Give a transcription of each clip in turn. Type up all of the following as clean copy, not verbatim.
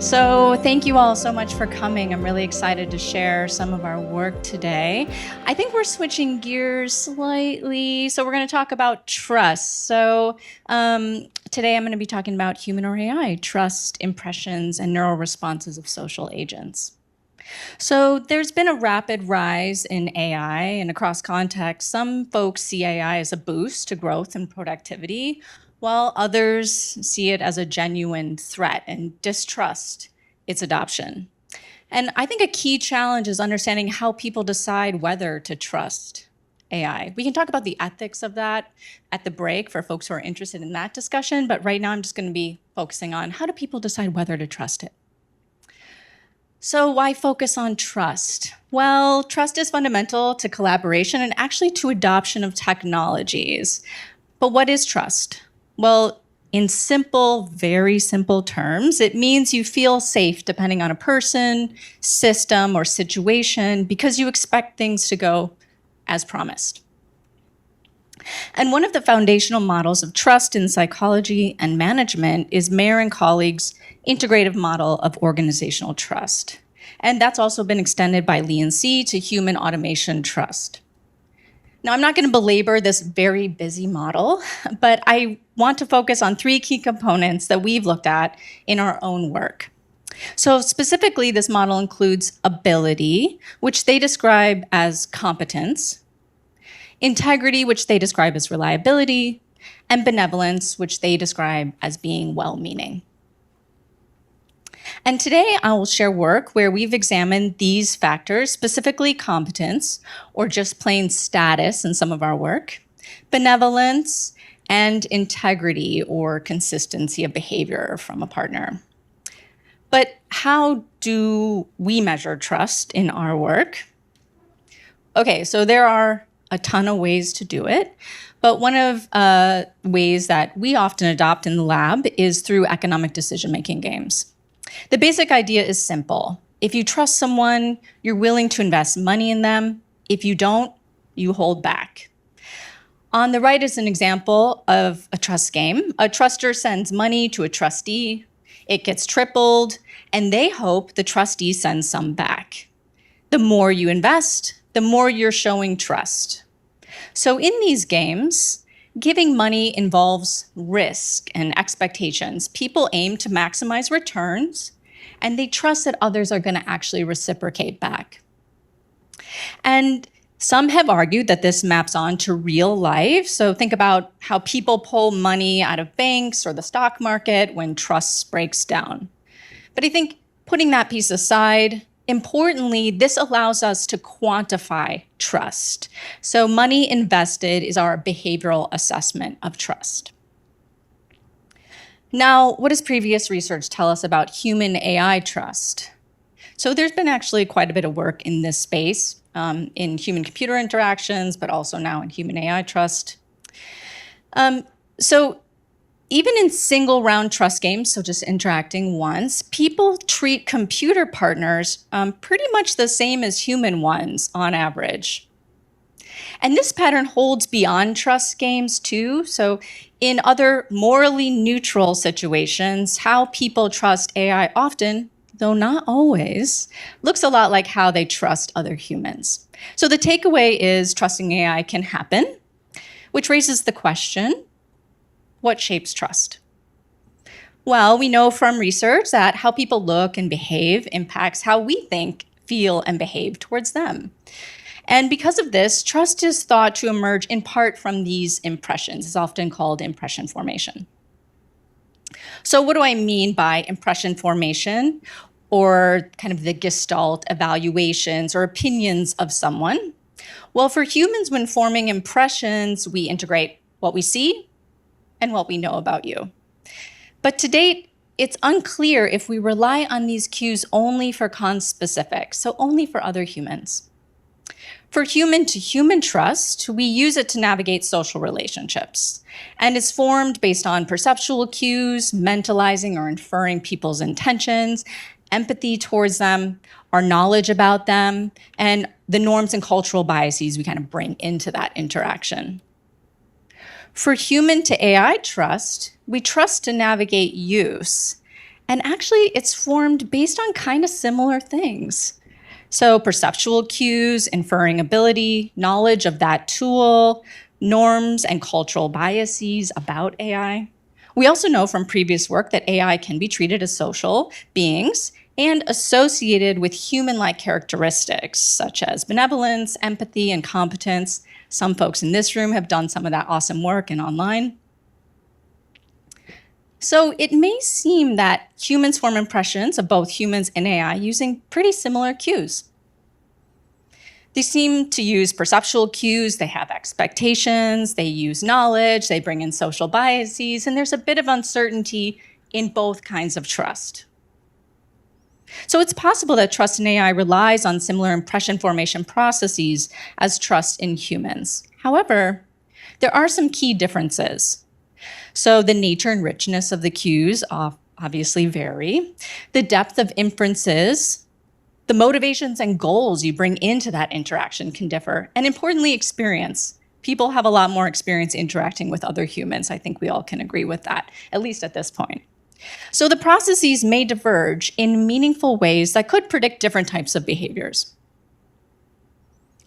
So thank you all so much for coming. I'm really excited to share some of our work today. I think we're switching gears slightly. So we're going to talk about trust. So today I'm going to be talking about human or AI, trust, impressions, and neural responses of social agents. So there's been a rapid rise in AI, and across contexts, some folks see AI as a boost to growth and productivity, while others see it as a genuine threat and distrust its adoption. And I think a key challenge is understanding how people decide whether to trust AI. We can talk about the ethics of that at the break for folks who are interested in that discussion, but right now I'm just going to be focusing on how do people decide whether to trust it. So why focus on trust? Well, trust is fundamental to collaboration and actually to adoption of technologies. But what is trust? Well, in simple, very simple terms, it means you feel safe depending on a person, system, or situation because you expect things to go as promised. And one of the foundational models of trust in psychology and management is Mayer and colleagues' integrative model of organizational trust. And that's also been extended by Lee and C to human automation trust. Now, I'm not going to belabor this very busy model, but I want to focus on three key components that we've looked at in our own work. So specifically, this model includes ability, which they describe as competence, integrity, which they describe as reliability, and benevolence, which they describe as being well-meaning. And today I will share work where we've examined these factors, specifically competence, or just plain status in some of our work, benevolence, and integrity, or consistency of behavior from a partner. But how do we measure trust in our work? Okay, so there are a ton of ways to do it, but one of ways that we often adopt in the lab is through economic decision-making games. The basic idea is simple. If you trust someone, you're willing to invest money in them. If you don't, you hold back. On the right is an example of a trust game. A truster sends money to a trustee, it gets tripled, and they hope the trustee sends some back. The more you invest, the more you're showing trust. So in these games, giving money involves risk and expectations. People aim to maximize returns, and they trust that others are going to actually reciprocate back. And some have argued that this maps on to real life. So think about how people pull money out of banks or the stock market when trust breaks down. But I think putting that piece aside, importantly, this allows us to quantify trust. So money invested is our behavioral assessment of trust. Now, what does previous research tell us about human AI trust? So there's been actually quite a bit of work in this space, in human-computer interactions, but also now in human AI trust. So even in single round trust games, so just interacting once, people treat computer partners pretty much the same as human ones on average. And this pattern holds beyond trust games too. So in other morally neutral situations, how people trust AI often, though not always, looks a lot like how they trust other humans. So the takeaway is trusting AI can happen, which raises the question, what shapes trust? Well, we know from research that how people look and behave impacts how we think, feel, and behave towards them. And because of this, trust is thought to emerge in part from these impressions. It's often called impression formation. So what do I mean by impression formation, or kind of the gestalt evaluations or opinions of someone? Well, for humans, when forming impressions, we integrate what we see and what we know about you. But to date, it's unclear if we rely on these cues only for conspecifics, so only for other humans. For human-to-human trust, we use it to navigate social relationships, and it's formed based on perceptual cues, mentalizing or inferring people's intentions, empathy towards them, our knowledge about them, and the norms and cultural biases we kind of bring into that interaction. For human to AI trust, we trust to navigate use. And actually, it's formed based on kind of similar things. So perceptual cues, inferring ability, knowledge of that tool, norms and cultural biases about AI. We also know from previous work that AI can be treated as social beings and associated with human-like characteristics such as benevolence, empathy, and competence. Some folks in this room have done some of that awesome work and online. So it may seem that humans form impressions of both humans and AI using pretty similar cues. They seem to use perceptual cues, they have expectations, they use knowledge, they bring in social biases, and there's a bit of uncertainty in both kinds of trust. So it's possible that trust in AI relies on similar impression formation processes as trust in humans. However, there are some key differences. So the nature and richness of the cues obviously vary. The depth of inferences, the motivations and goals you bring into that interaction can differ. And importantly, experience. People have a lot more experience interacting with other humans. I think we all can agree with that, at least at this point. So the processes may diverge in meaningful ways that could predict different types of behaviors.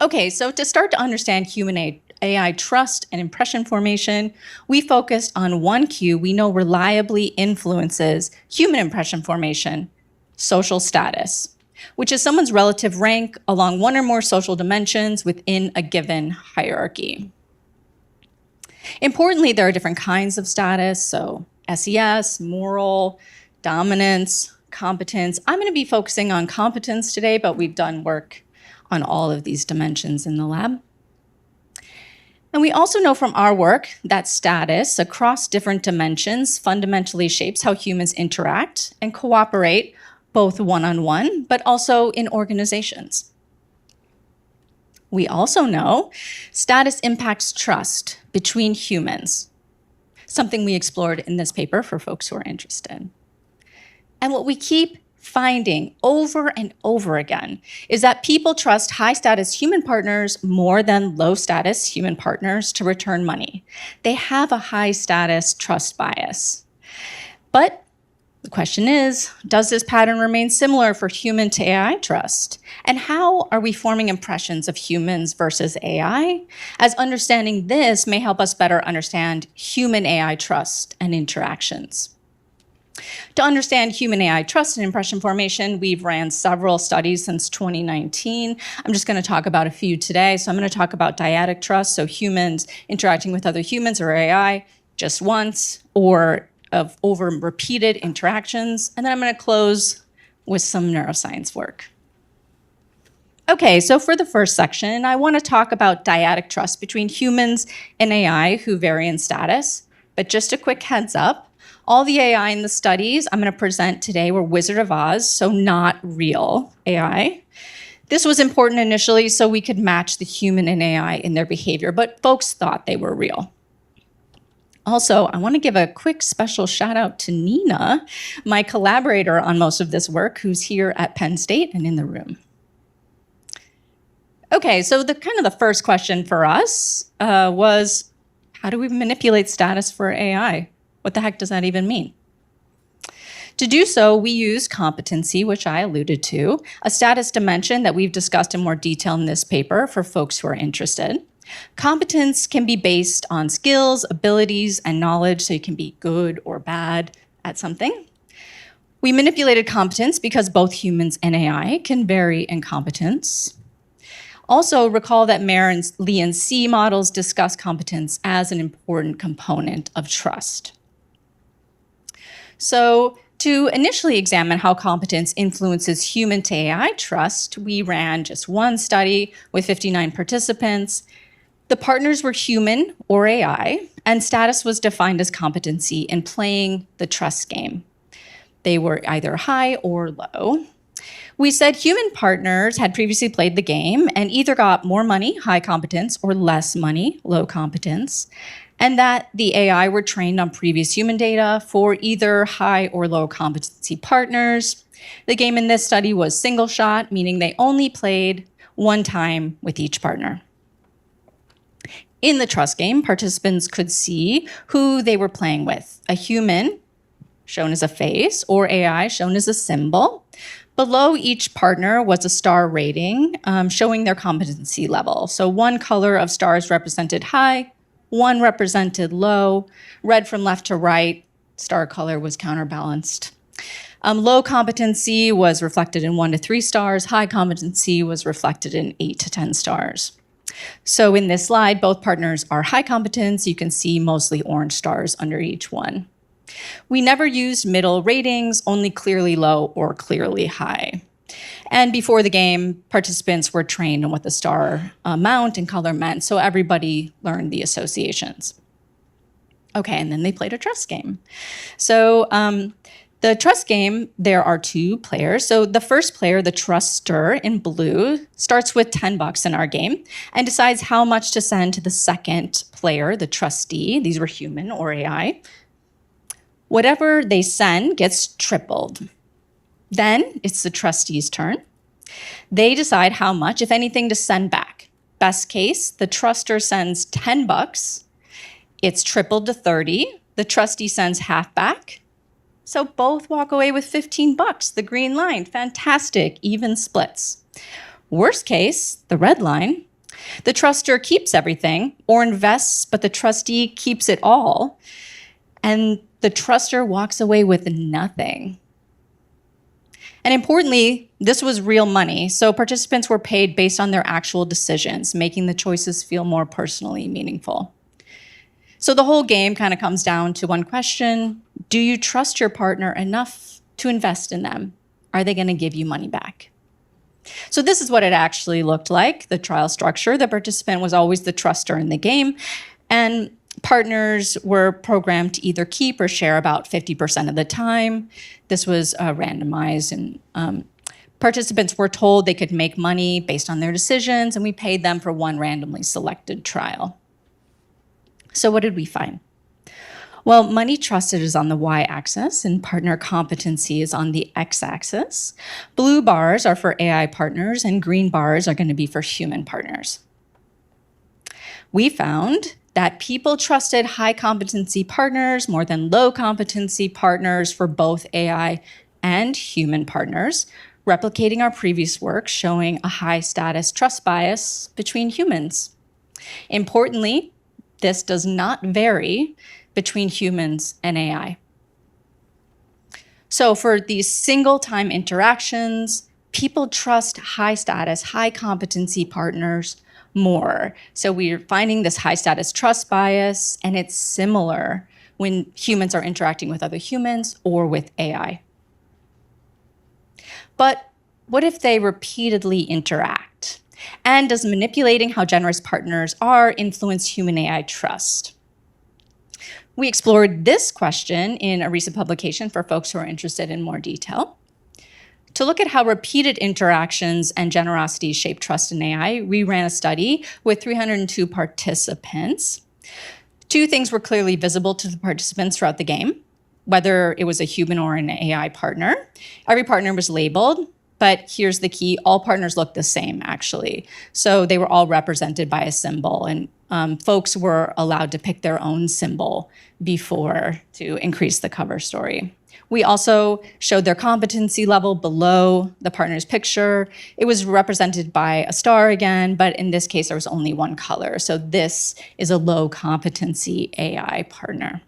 Okay, so to start to understand human AI trust and impression formation, we focused on one cue we know reliably influences human impression formation: social status, which is someone's relative rank along one or more social dimensions within a given hierarchy. Importantly, there are different kinds of status, so SES, moral, dominance, competence. I'm going to be focusing on competence today, but we've done work on all of these dimensions in the lab. And we also know from our work that status across different dimensions fundamentally shapes how humans interact and cooperate, both one-on-one, but also in organizations. We also know status impacts trust between humans, something we explored in this paper for folks who are interested. And what we keep finding over and over again is that people trust high-status human partners more than low-status human partners to return money. They have a high-status trust bias. But the question is, does this pattern remain similar for human to AI trust? And how are we forming impressions of humans versus AI? As understanding this may help us better understand human AI trust and interactions. To understand human AI trust and impression formation, we've ran several studies since 2019. I'm just going to talk about a few today. So I'm going to talk about dyadic trust, so humans interacting with other humans or AI just once, or over repeated interactions. And then I'm going to close with some neuroscience work. Okay, so for the first section, I want to talk about dyadic trust between humans and AI who vary in status. But just a quick heads up, all the AI in the studies I'm going to present today were Wizard of Oz, so not real AI. This was important initially so we could match the human and AI in their behavior, but folks thought they were real. Also, I want to give a quick special shout out to Nina, my collaborator on most of this work, who's here at Penn State and in the room. Okay, so the first question for us was, how do we manipulate status for AI? What the heck does that even mean? To do so, we use competency, which I alluded to, a status dimension that we've discussed in more detail in this paper for folks who are interested. Competence can be based on skills, abilities, and knowledge, so you can be good or bad at something. We manipulated competence because both humans and AI can vary in competence. Also, recall that Mayer and Lee and C models discuss competence as an important component of trust. So to initially examine how competence influences human to AI trust, we ran just one study with 59 participants. The partners were human or AI, and status was defined as competency in playing the trust game. They were either high or low. We said human partners had previously played the game and either got more money, high competence, or less money, low competence, and that the AI were trained on previous human data for either high or low competency partners. The game in this study was single shot, meaning they only played one time with each partner. In the trust game, participants could see who they were playing with: a human, shown as a face, or AI, shown as a symbol. Below each partner was a star rating showing their competency level. So one color of stars represented high, one represented low. Red from left to right, star color was counterbalanced. Low competency was reflected in 1 to 3 stars. High competency was reflected in 8 to 10 stars. So in this slide, both partners are high competence. You can see mostly orange stars under each one. We never used middle ratings, only clearly low or clearly high. And before the game, participants were trained on what the star amount and color meant, so everybody learned the associations. Okay, and then they played a trust game. So the trust game, there are 2 players. So the first player, the truster in blue, starts with $10 in our game and decides how much to send to the second player, the trustee. These were human or AI. Whatever they send gets tripled. Then it's the trustee's turn. They decide how much, if anything, to send back. Best case, the truster sends $10. It's tripled to 30. The trustee sends half back. So both walk away with $15, the green line. Fantastic, even splits. Worst case, the red line. The truster keeps everything or invests, but the trustee keeps it all. And the truster walks away with nothing. And importantly, this was real money, so participants were paid based on their actual decisions, making the choices feel more personally meaningful. So the whole game kind of comes down to one question: do you trust your partner enough to invest in them? Are they going to give you money back? So this is what it actually looked like, the trial structure. The participant was always the truster in the game, and partners were programmed to either keep or share about 50% of the time. This was randomized, and participants were told they could make money based on their decisions, and we paid them for one randomly selected trial. So what did we find? Well, money trusted is on the y-axis, and partner competency is on the x-axis. Blue bars are for AI partners, and green bars are going to be for human partners. We found that people trusted high competency partners more than low competency partners for both AI and human partners, replicating our previous work showing a high status trust bias between humans. Importantly, this does not vary between humans and AI. So for these single-time interactions, people trust high status, high competency partners more. So we're finding this high status trust bias, and it's similar when humans are interacting with other humans or with AI. But what if they repeatedly interact? And does manipulating how generous partners are influence human AI trust? We explored this question in a recent publication for folks who are interested in more detail. To look at how repeated interactions and generosity shape trust in AI, we ran a study with 302 participants. 2 things were clearly visible to the participants throughout the game, whether it was a human or an AI partner. Every partner was labeled, but here's the key: all partners looked the same, actually. So they were all represented by a symbol, and folks were allowed to pick their own symbol before to increase the cover story. We also showed their competency level below the partner's picture. It was represented by a star again, but in this case, there was only one color. So this is a low competency AI partner.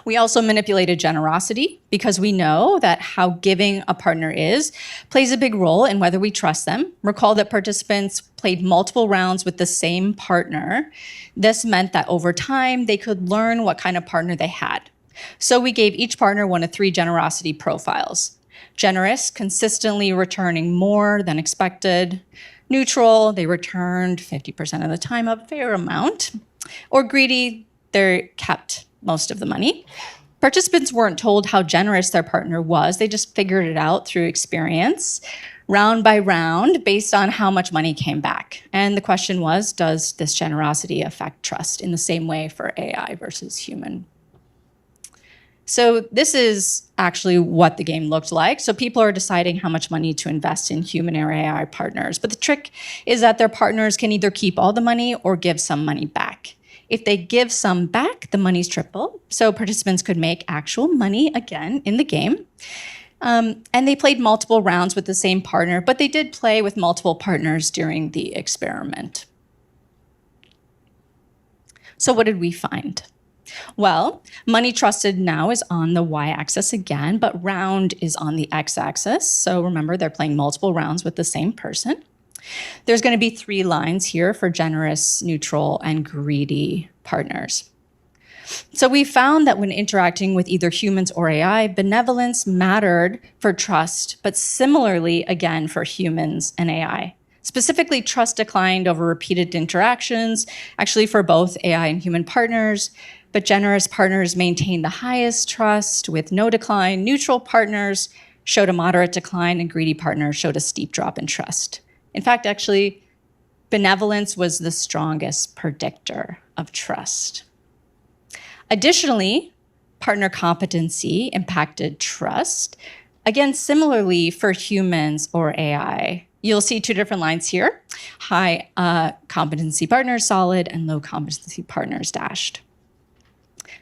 We also manipulated generosity because we know that how giving a partner is plays a big role in whether we trust them. Recall that participants played multiple rounds with the same partner. This meant that over time, they could learn what kind of partner they had. So we gave each partner one of 3 generosity profiles. Generous, consistently returning more than expected. Neutral, they returned 50% of the time, a fair amount. Or greedy, they kept most of the money. Participants weren't told how generous their partner was. They just figured it out through experience, round by round, based on how much money came back. And the question was, does this generosity affect trust in the same way for AI versus human? So this is actually what the game looked like. So people are deciding how much money to invest in human or AI partners. But the trick is that their partners can either keep all the money or give some money back. If they give some back, the money's triple. So participants could make actual money again in the game. And they played multiple rounds with the same partner, but they did play with multiple partners during the experiment. So what did we find? Well, money trusted now is on the y-axis again, but round is on the x-axis. So remember, they're playing multiple rounds with the same person. There's going to be 3 lines here for generous, neutral, and greedy partners. So we found that when interacting with either humans or AI, benevolence mattered for trust, but similarly, again, for humans and AI. Specifically, trust declined over repeated interactions, actually for both AI and human partners, but generous partners maintained the highest trust with no decline. Neutral partners showed a moderate decline, and greedy partners showed a steep drop in trust. In fact, actually, benevolence was the strongest predictor of trust. Additionally, partner competency impacted trust. Again, similarly for humans or AI. You'll see 2 different lines here. High competency partners solid and low competency partners dashed.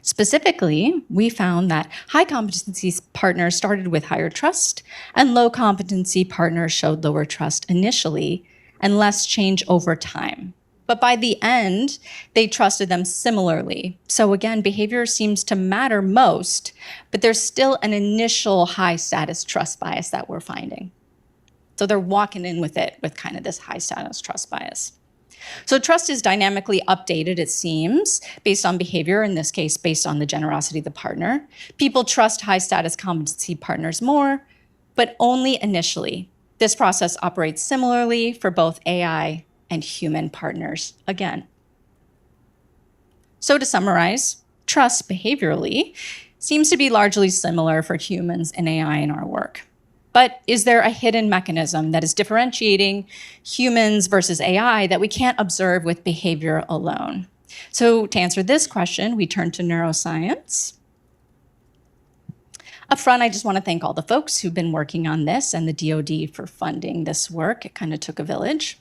Specifically, we found that high competency partners started with higher trust and low competency partners showed lower trust initially and less change over time. But by the end, they trusted them similarly. So again, behavior seems to matter most, but there's still an initial high status trust bias that we're finding. So they're walking in with it with kind of this high status trust bias. So trust is dynamically updated, it seems, based on behavior, in this case, based on the generosity of the partner. People trust high status competency partners more, but only initially. This process operates similarly for both AI and human partners again. So to summarize, trust behaviorally seems to be largely similar for humans and AI in our work. But is there a hidden mechanism that is differentiating humans versus AI that we can't observe with behavior alone? So to answer this question, we turn to neuroscience. Up front, I just want to thank all the folks who've been working on this and the DoD for funding this work. It kind of took a village.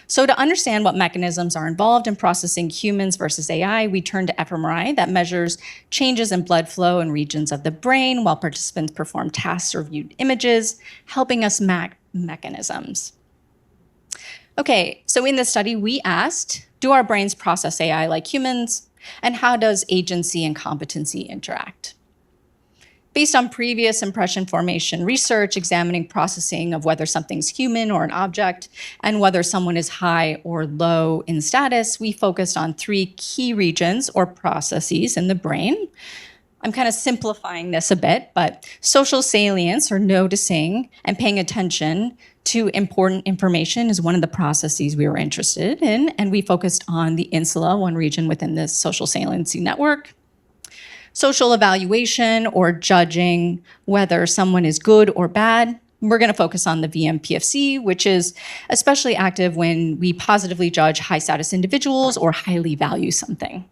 So to understand what mechanisms are involved in processing humans versus AI, we turn to fMRI that measures changes in blood flow in regions of the brain while participants perform tasks or viewed images, helping us map mechanisms. Okay, so in this study, we asked, do our brains process AI like humans? And how does agency and competency interact? Based on previous impression formation research examining processing of whether something's human or an object and whether someone is high or low in status, we focused on 3 key regions or processes in the brain. I'm kind of simplifying this a bit, but social salience, or noticing and paying attention to important information, is one of the processes we were interested in, and we focused on the insula, one region within this social saliency network. Social evaluation, or judging whether someone is good or bad. We're going to focus on the vmPFC, which is especially active when we positively judge high status individuals or highly value something.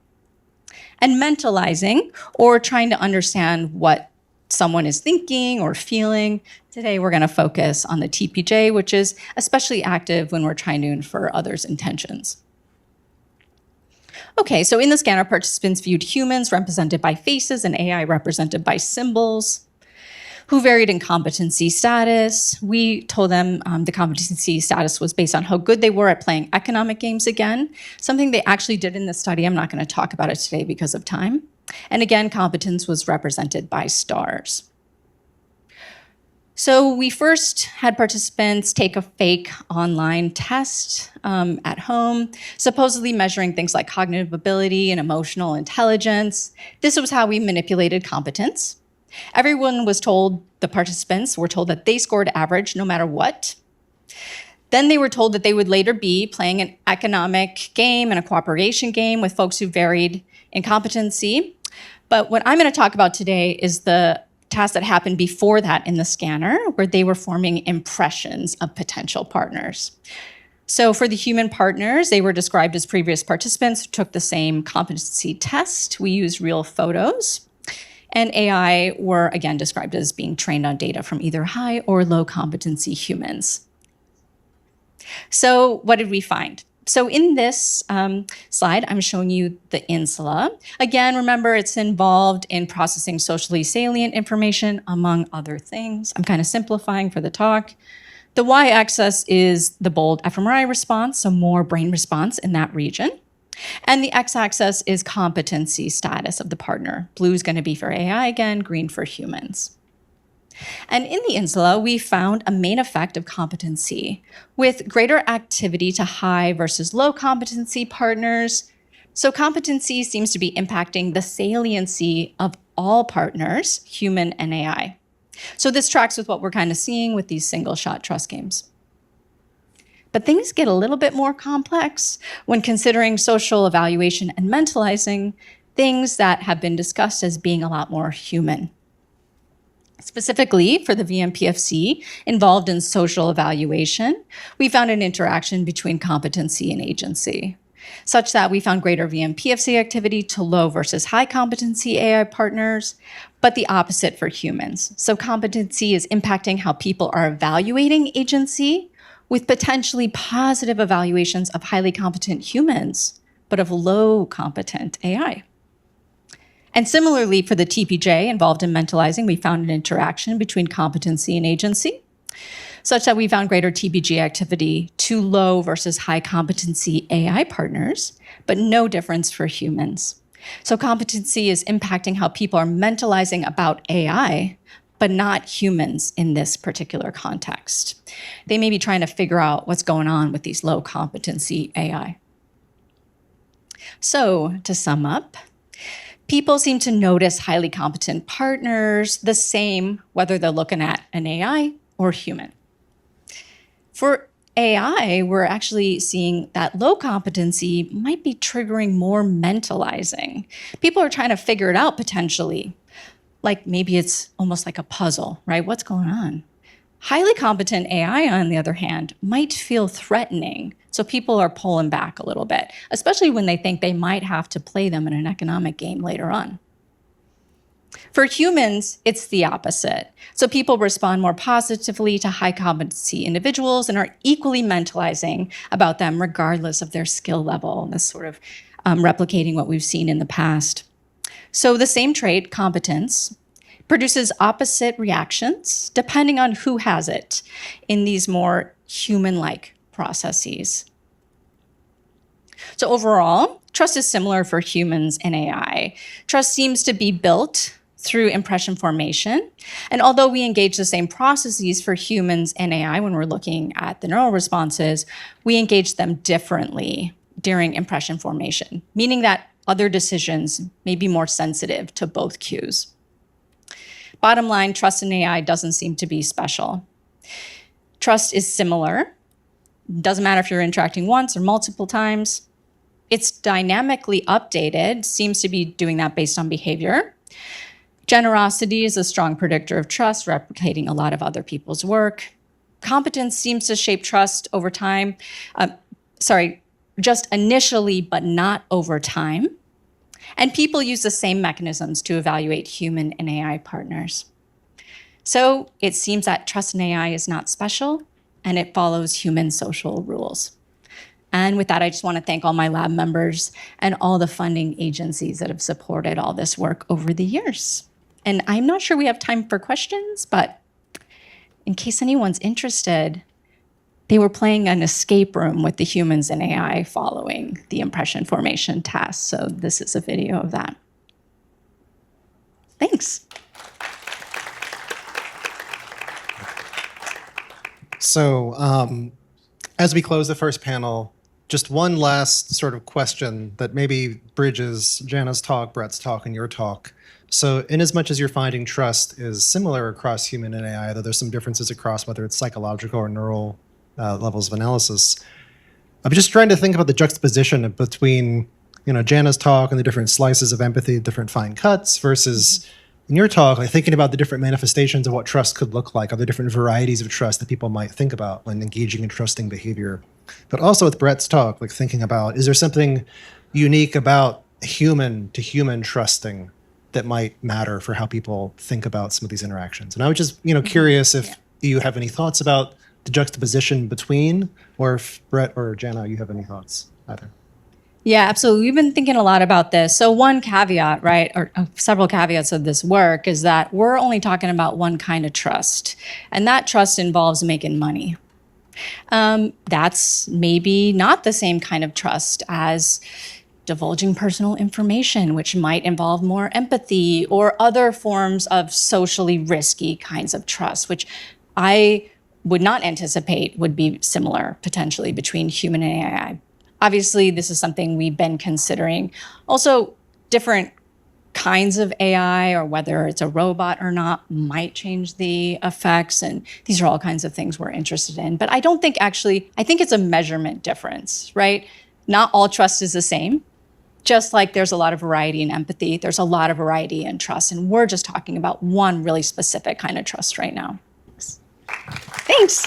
And mentalizing, or trying to understand what someone is thinking or feeling. Today, we're going to focus on the TPJ, which is especially active when we're trying to infer others' intentions. Okay, so in the scanner, participants viewed humans represented by faces and AI represented by symbols, who varied in competency status. We told them the competency status was based on how good they were at playing economic games again, something they actually did in this study. I'm not going to talk about it today because of time. And again, competence was represented by stars. So we first had participants take a fake online test at home, supposedly measuring things like cognitive ability and emotional intelligence. This was how we manipulated competence. Everyone was told, the participants were told that they scored average no matter what. Then they were told that they would later be playing an economic game and a cooperation game with folks who varied in competency. But what I'm going to talk about today is the task that happened before that in the scanner, where they were forming impressions of potential partners. So for the human partners, they were described as previous participants who took the same competency test. We used real photos. And AI were, again, described as being trained on data from either high or low competency humans. So what did we find? So in this slide, I'm showing you the insula. Again, remember, it's involved in processing socially salient information, among other things. I'm kind of simplifying for the talk. The y-axis is the bold fMRI response, so more brain response in that region. And the x-axis is competency status of the partner. Blue is going to be for AI again, green for humans. And in the insula, we found a main effect of competency with greater activity to high versus low competency partners. So competency seems to be impacting the saliency of all partners, human and AI. So this tracks with what we're kind of seeing with these single-shot trust games. But things get a little bit more complex when considering social evaluation and mentalizing, things that have been discussed as being a lot more human. Specifically for the vmPFC involved in social evaluation, we found an interaction between competency and agency, such that we found greater vmPFC activity to low versus high competency AI partners, but the opposite for humans. So competency is impacting how people are evaluating agency, with potentially positive evaluations of highly competent humans, but of low competent AI. And similarly, for the TPJ involved in mentalizing, we found an interaction between competency and agency, such that we found greater TPG activity to low versus high competency AI partners, but no difference for humans. So competency is impacting how people are mentalizing about AI, but not humans in this particular context. They may be trying to figure out what's going on with these low competency AI. So to sum up, people seem to notice highly competent partners the same, whether they're looking at an AI or human. For AI, we're actually seeing that low competency might be triggering more mentalizing. People are trying to figure it out potentially. Like maybe it's almost like a puzzle, right? What's going on? Highly competent AI, on the other hand, might feel threatening. So people are pulling back a little bit, especially when they think they might have to play them in an economic game later on. For humans, it's the opposite. So people respond more positively to high competency individuals and are equally mentalizing about them regardless of their skill level. And this sort of replicating what we've seen in the past. So the same trait, competence, produces opposite reactions depending on who has it in these more human-like processes. So overall, trust is similar for humans and AI. Trust seems to be built through impression formation. And although we engage the same processes for humans and AI when we're looking at the neural responses, we engage them differently during impression formation, meaning that other decisions may be more sensitive to both cues. Bottom line, trust in AI doesn't seem to be special. Trust is similar. Doesn't matter if you're interacting once or multiple times. It's dynamically updated, seems to be doing that based on behavior. Generosity is a strong predictor of trust, replicating a lot of other people's work. Competence seems to shape trust over time. Just initially, but not over time. And people use the same mechanisms to evaluate human and AI partners. So it seems that trust in AI is not special, and it follows human social rules. And with that, I just want to thank all my lab members and all the funding agencies that have supported all this work over the years. And I'm not sure we have time for questions, but in case anyone's interested, they were playing an escape room with the humans and AI following the impression formation task. So this is a video of that. Thanks. So as we close the first panel, just one last sort of question that maybe bridges Jana's talk, Brett's talk, and your talk. So in as much as you're finding trust is similar across human and AI, though there's some differences across whether it's psychological or neural levels of analysis, I'm just trying to think about the juxtaposition between, Jana's talk and the different slices of empathy, different fine cuts, versus in your talk, like thinking about the different manifestations of what trust could look like, other different varieties of trust that people might think about when engaging in trusting behavior. But also with Brett's talk, like thinking about, is there something unique about human to human trusting that might matter for how people think about some of these interactions? And I was just, curious if you have any thoughts about the juxtaposition between, or if Brett or Jana, you have any thoughts either. Yeah, absolutely. We've been thinking a lot about this. So one caveat, right, or several caveats of this work is that we're only talking about one kind of trust, and that trust involves making money. That's maybe not the same kind of trust as divulging personal information, which might involve more empathy or other forms of socially risky kinds of trust, which I would not anticipate would be similar potentially between human and AI. Obviously, this is something we've been considering. Also, different kinds of AI, or whether it's a robot or not, might change the effects. And these are all kinds of things we're interested in. But I don't think I think it's a measurement difference, right? Not all trust is the same. Just like there's a lot of variety in empathy, there's a lot of variety in trust. And we're just talking about one really specific kind of trust right now. Thanks.